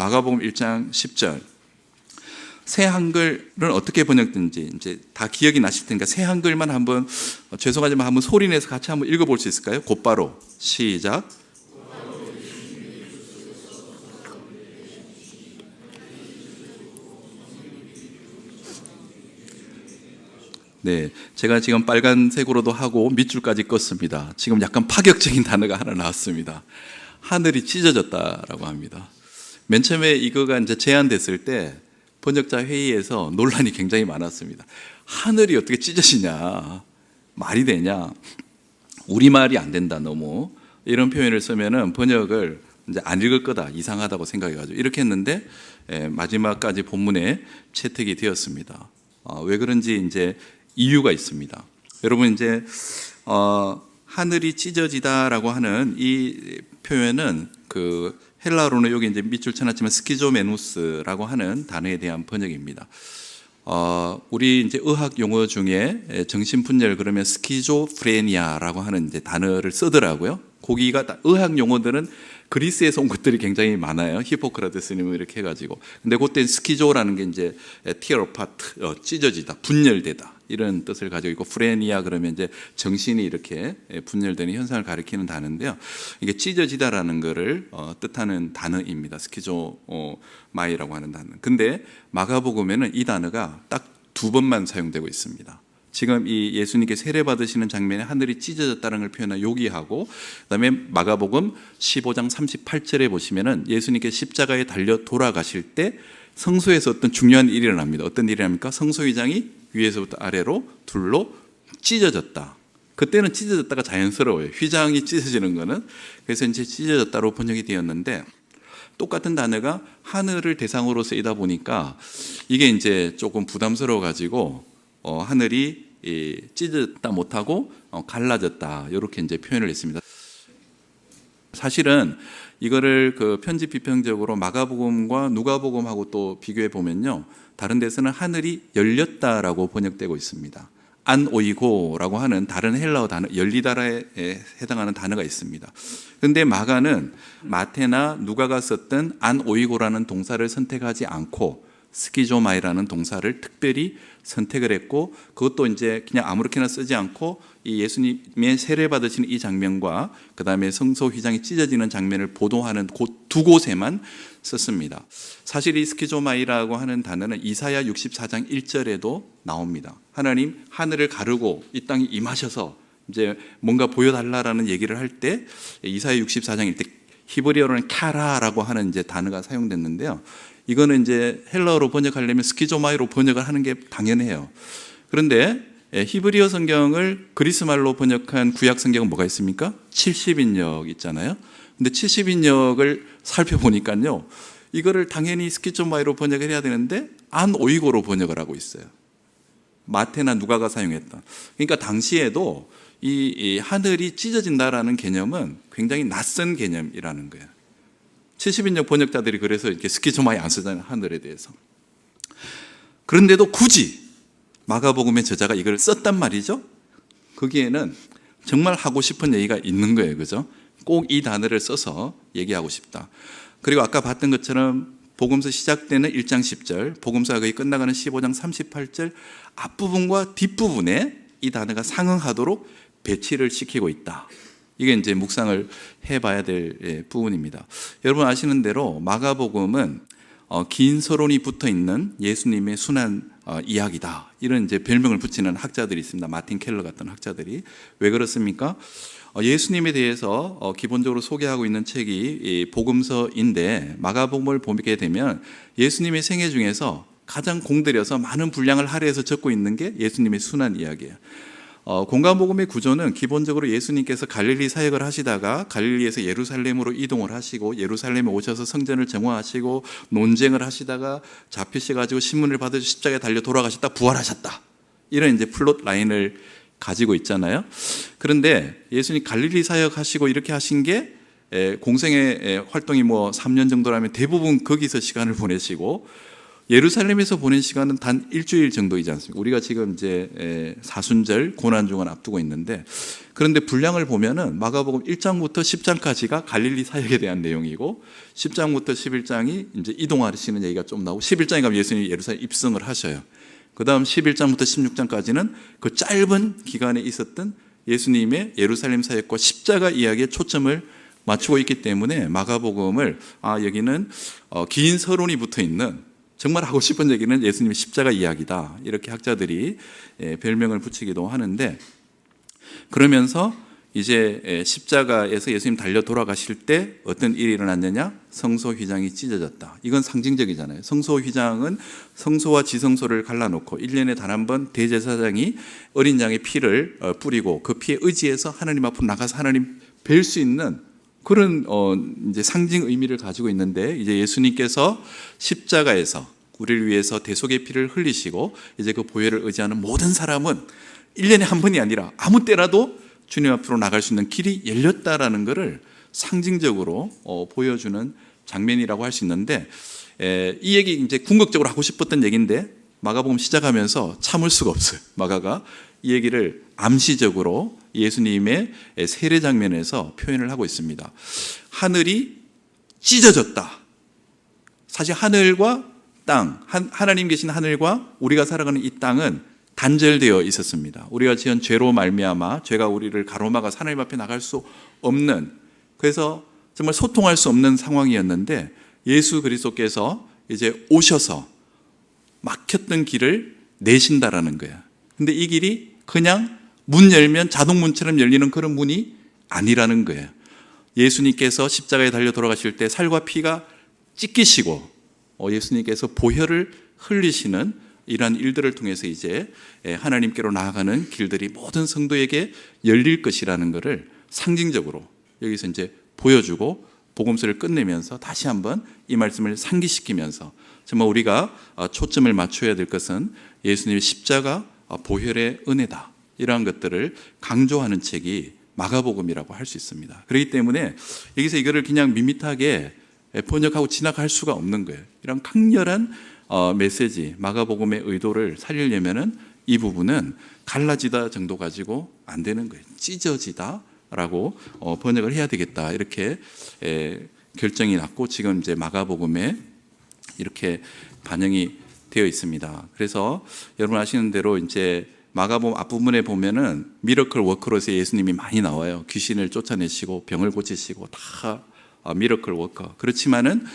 마가복음 1장 10절. 새 한글은 어떻게 번역된지 이제 다 기억이 나실 테니까 새 한글만 한번 죄송하지만 한번 소리내서 같이 한번 읽어볼 수 있을까요? 곧바로 시작. 네, 제가 지금 빨간색으로도 하고 밑줄까지 껐습니다. 지금 약간 파격적인 단어가 하나 나왔습니다. 하늘이 찢어졌다라고 합니다. 맨 처음에 이거가 이제 제안됐을 때 번역자 회의에서 논란이 굉장히 많았습니다. 하늘이 어떻게 찢어지냐, 말이 되냐, 우리말이 안 된다, 너무 이런 표현을 쓰면은 번역을 이제 안 읽을 거다, 이상하다고 생각해가지고 이렇게 했는데 마지막까지 본문에 채택이 되었습니다. 왜 그런지 이제 이유가 있습니다. 여러분 이제 하늘이 찢어지다라고 하는 이 표현은 그 헬라어로는 여기 이제 밑줄 쳐놨지만 스키조메누스라고 하는 단어에 대한 번역입니다. 우리 이제 의학 용어 중에 정신분열 그러면 스키조프레니아라고 하는 이제 단어를 쓰더라고요. 거기가 의학 용어들은 그리스에서 온 것들이 굉장히 많아요. 히포크라테스님 이렇게 해가지고. 근데 그때 스키조라는 게 이제 tear apart, 찢어지다, 분열되다 이런 뜻을 가지고 있고, 프레니아 그러면 이제 정신이 이렇게 분열되는 현상을 가리키는 단어인데요. 이게 찢어지다라는 것을 뜻하는 단어입니다. 스키조마이라고 하는 단어. 근데 마가복음에는 이 단어가 딱 2번만 사용되고 있습니다. 지금 이 예수님께 세례 받으시는 장면에 하늘이 찢어졌다는 걸 표현한 여기하고, 그다음에 마가복음 15장 38절에 보시면은 예수님께 십자가에 달려 돌아가실 때 성소에서 어떤 중요한 일이 일어납니다. 어떤 일이 일어납니까? 성소 휘장이 위에서부터 아래로 둘로 찢어졌다. 그때는 찢어졌다가 자연스러워요. 휘장이 찢어지는 거는. 그래서 이제 찢어졌다로 번역이 되었는데, 똑같은 단어가 하늘을 대상으로 쓰이다 보니까 이게 이제 조금 부담스러워 가지고 하늘이 찢어졌다 못하고 갈라졌다 이렇게 이제 표현을 했습니다. 사실은 이거를 그 편집 비평적으로 마가복음과 누가복음하고 또 비교해 보면요, 다른 데서는 하늘이 열렸다라고 번역되고 있습니다. 안오이고라고 하는 다른 헬라어 단어, 열리다라에 해당하는 단어가 있습니다. 그런데 마가는 마태나 누가가 썼던 안오이고라는 동사를 선택하지 않고 스키조마이라는 동사를 특별히 선택을 했고, 그것도 이제 그냥 아무렇게나 쓰지 않고 이 예수님의 세례 받으시는 이 장면과 그 다음에 성소 휘장이 찢어지는 장면을 보도하는 두 곳에만 썼습니다. 사실 이 스키조마이라고 하는 단어는 이사야 64장 1절에도 나옵니다. 하나님 하늘을 가르고 이 땅에 임하셔서 이제 뭔가 보여달라라는 얘기를 할 때 이사야 64장일 때 히브리어로는 카라라고 하는 이제 단어가 사용됐는데요. 이거는 이제 헬라어로 번역하려면 스키조마이로 번역을 하는 게 당연해요. 그런데 히브리어 성경을 그리스말로 번역한 구약 성경은 뭐가 있습니까? 70인역 있잖아요. 근데 70인역을 살펴보니까요, 이거를 당연히 스키조마이로 번역을 해야 되는데 안오이고로 번역을 하고 있어요. 마태나 누가가 사용했던. 그러니까 당시에도 이 하늘이 찢어진다라는 개념은 굉장히 낯선 개념이라는 거예요. 70인역 번역자들이 그래서 이렇게 스키조마이 안 쓰잖아요, 하늘에 대해서. 그런데도 굳이 마가복음의 저자가 이걸 썼단 말이죠. 거기에는 정말 하고 싶은 얘기가 있는 거예요, 그죠? 꼭 이 단어를 써서 얘기하고 싶다. 그리고 아까 봤던 것처럼 복음서 시작되는 1장 10절, 복음서가 거의 끝나가는 15장 38절 앞부분과 뒷부분에 이 단어가 상응하도록 배치를 시키고 있다. 이게 이제 묵상을 해봐야 될 부분입니다. 여러분 아시는 대로 마가복음은 긴 서론이 붙어 있는 예수님의 순환 이야기다, 이런 이제 별명을 붙이는 학자들이 있습니다. 마틴 켈러 같은 학자들이. 왜 그렇습니까? 예수님에 대해서 기본적으로 소개하고 있는 책이 복음서인데, 마가복음을 보게 되면 예수님의 생애 중에서 가장 공들여서 많은 분량을 할애해서 적고 있는 게 예수님의 순환 이야기예요. 공간복음의 구조는 기본적으로 예수님께서 갈릴리 사역을 하시다가 갈릴리에서 예루살렘으로 이동을 하시고, 예루살렘에 오셔서 성전을 정화하시고 논쟁을 하시다가 잡히셔가지고 신문을 받으셔 십자가에 달려 돌아가셨다, 부활하셨다, 이런 이제 플롯 라인을 가지고 있잖아요. 그런데 예수님 갈릴리 사역하시고 이렇게 하신 게 공생의 활동이 뭐 3년 정도라면 대부분 거기서 시간을 보내시고, 예루살렘에서 보낸 시간은 단 일주일 정도이지 않습니까? 우리가 지금 이제 사순절 고난주간 앞두고 있는데, 그런데 분량을 보면은 마가복음 1장부터 10장까지가 갈릴리 사역에 대한 내용이고 10장부터 11장이 이제 이동하시는 얘기가 좀 나오고 11장에 가면 예수님이 예루살렘 입성을 하셔요. 그 다음 11장부터 16장까지는 그 짧은 기간에 있었던 예수님의 예루살렘 사역과 십자가 이야기에 초점을 맞추고 있기 때문에 마가복음을 여기는 긴 서론이 붙어 있는, 정말 하고 싶은 얘기는 예수님의 십자가 이야기다, 이렇게 학자들이 별명을 붙이기도 하는데, 그러면서 이제 십자가에서 예수님 달려 돌아가실 때 어떤 일이 일어났느냐? 성소 휘장이 찢어졌다. 이건 상징적이잖아요. 성소 휘장은 성소와 지성소를 갈라놓고 1년에 단 한 번 대제사장이 어린 양의 피를 뿌리고 그 피에 의지해서 하나님 앞으로 나가서 하나님 뵐 수 있는 그런 이제 상징 의미를 가지고 있는데, 이제 예수님께서 십자가에서 우리를 위해서 대속의 피를 흘리시고 이제 그 보혈을 의지하는 모든 사람은 1년에 한 번이 아니라 아무 때라도 주님 앞으로 나갈 수 있는 길이 열렸다라는 것을 상징적으로 보여주는 장면이라고 할 수 있는데, 이 얘기 이제 궁극적으로 하고 싶었던 얘기인데 마가복음 시작하면서 참을 수가 없어요. 마가가 이 얘기를 암시적으로 예수님의 세례 장면에서 표현을 하고 있습니다. 하늘이 찢어졌다. 사실 하늘과 땅, 하나님 계신 하늘과 우리가 살아가는 이 땅은 단절되어 있었습니다. 우리가 지은 죄로 말미암아 죄가 우리를 가로막아 하나님 앞에 나갈 수 없는, 그래서 정말 소통할 수 없는 상황이었는데 예수 그리스도께서 이제 오셔서 막혔던 길을 내신다라는 거야. 근데 이 길이 그냥 문 열면 자동문처럼 열리는 그런 문이 아니라는 거예요. 예수님께서 십자가에 달려 돌아가실 때 살과 피가 찢기시고 예수님께서 보혈을 흘리시는 이러한 일들을 통해서 이제 하나님께로 나아가는 길들이 모든 성도에게 열릴 것이라는 것을 상징적으로 여기서 이제 보여주고 복음서를 끝내면서 다시 한번 이 말씀을 상기시키면서 정말 우리가 초점을 맞춰야 될 것은 예수님의 십자가 보혈의 은혜다, 이러한 것들을 강조하는 책이 마가복음이라고 할 수 있습니다. 그렇기 때문에 여기서 이거를 그냥 밋밋하게 번역하고 지나갈 수가 없는 거예요. 이런 강렬한 메시지, 마가복음의 의도를 살리려면은 이 부분은 갈라지다 정도 가지고 안 되는 거예요. 찢어지다라고 번역을 해야 되겠다, 이렇게 결정이 났고 지금 이제 마가복음에 이렇게 반영이 되어 있습니다. 그래서 여러분 아시는 대로 이제 마가복음 앞부분에 보면은 미러클 워커로서 예수님이 많이 나와요. 귀신을 쫓아내시고 병을 고치시고 다 미러클 워커. 그렇지만은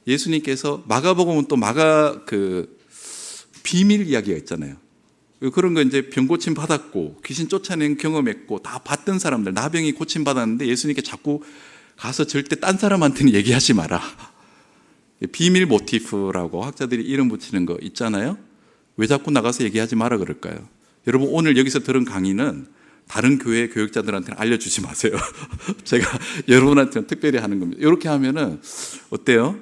예수님께서 마가복음은 또 비밀 이야기가 있잖아요. 그런 거 이제 병 고침 받았고 귀신 쫓아낸 경험했고 다 봤던 사람들, 나병이 고침 받았는데 예수님께 자꾸 가서 절대 딴 사람한테는 얘기하지 마라. 비밀 모티프라고 학자들이 이름 붙이는 거 있잖아요. 왜 자꾸 나가서 얘기하지 마라 그럴까요? 여러분 오늘 여기서 들은 강의는 다른 교회 교육자들한테는 알려주지 마세요. 제가 여러분한테는 특별히 하는 겁니다. 이렇게 하면은 어때요?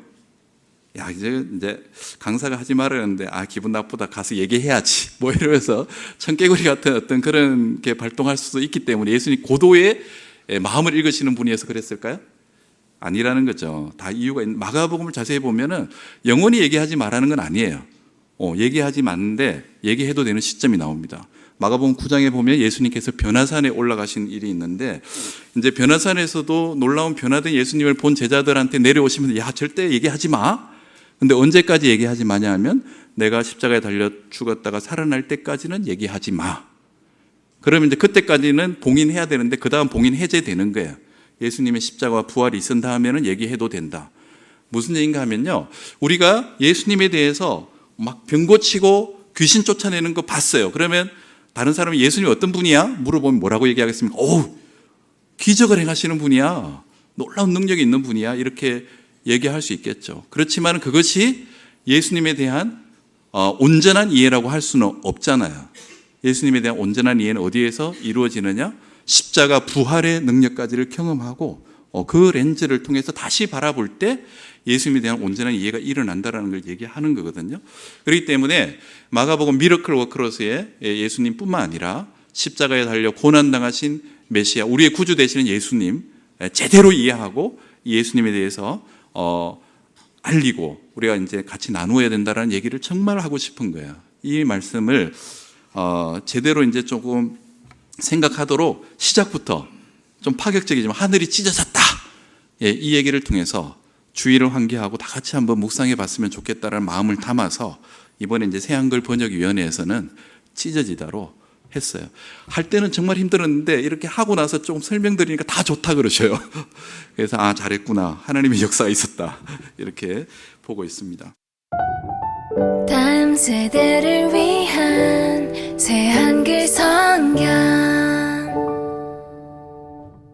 야, 이제 강사가 하지 말았는데 기분 나쁘다, 가서 얘기해야지 뭐 이러면서 청개구리 같은 어떤 그런 게 발동할 수도 있기 때문에 예수님 고도의 마음을 읽으시는 분이어서 그랬을까요? 아니라는 거죠. 다 이유가 있는. 마가복음을 자세히 보면은 영원히 얘기하지 말라는 건 아니에요. 얘기하지 말는데 얘기해도 되는 시점이 나옵니다. 마가복음 9장에 보면 예수님께서 변화산에 올라가신 일이 있는데 이제 변화산에서도 놀라운 변화된 예수님을 본 제자들한테 내려오시면서 야, 절대 얘기하지 마. 근데 언제까지 얘기하지 마냐 하면 내가 십자가에 달려 죽었다가 살아날 때까지는 얘기하지 마. 그러면 이제 그때까지는 봉인해야 되는데 그 다음 봉인 해제되는 거예요. 예수님의 십자가와 부활이 있은 다음에는 얘기해도 된다. 무슨 얘기인가 하면요, 우리가 예수님에 대해서 막 병 고치고 귀신 쫓아내는 거 봤어요. 그러면 다른 사람이 예수님이 어떤 분이야? 물어보면 뭐라고 얘기하겠습니까? 기적을 행하시는 분이야, 놀라운 능력이 있는 분이야, 이렇게 얘기할 수 있겠죠. 그렇지만 그것이 예수님에 대한 온전한 이해라고 할 수는 없잖아요. 예수님에 대한 온전한 이해는 어디에서 이루어지느냐? 십자가 부활의 능력까지를 경험하고 그 렌즈를 통해서 다시 바라볼 때 예수님에 대한 온전한 이해가 일어난다는 걸 얘기하는 거거든요. 그렇기 때문에 마가복음 미러클 워커로서의 예수님뿐만 아니라 십자가에 달려 고난당하신 메시아, 우리의 구주 되시는 예수님 제대로 이해하고 예수님에 대해서 알리고 우리가 이제 같이 나누어야 된다라는 얘기를 정말 하고 싶은 거예요. 이 말씀을 제대로 이제 조금 생각하도록 시작부터 좀 파격적이지만 하늘이 찢어졌다. 예, 이 얘기를 통해서 주의를 환기하고 다 같이 한번 묵상해 봤으면 좋겠다라는 마음을 담아서 이번에 이제 새한글 번역위원회에서는 찢어지다로 했어요. 할 때는 정말 힘들었는데 이렇게 하고 나서 조금 설명드리니까 다 좋다 그러셔요. 그래서 잘했구나. 하나님의 역사가 있었다. 이렇게 보고 있습니다. 다음 세대를 위한 새한글 성경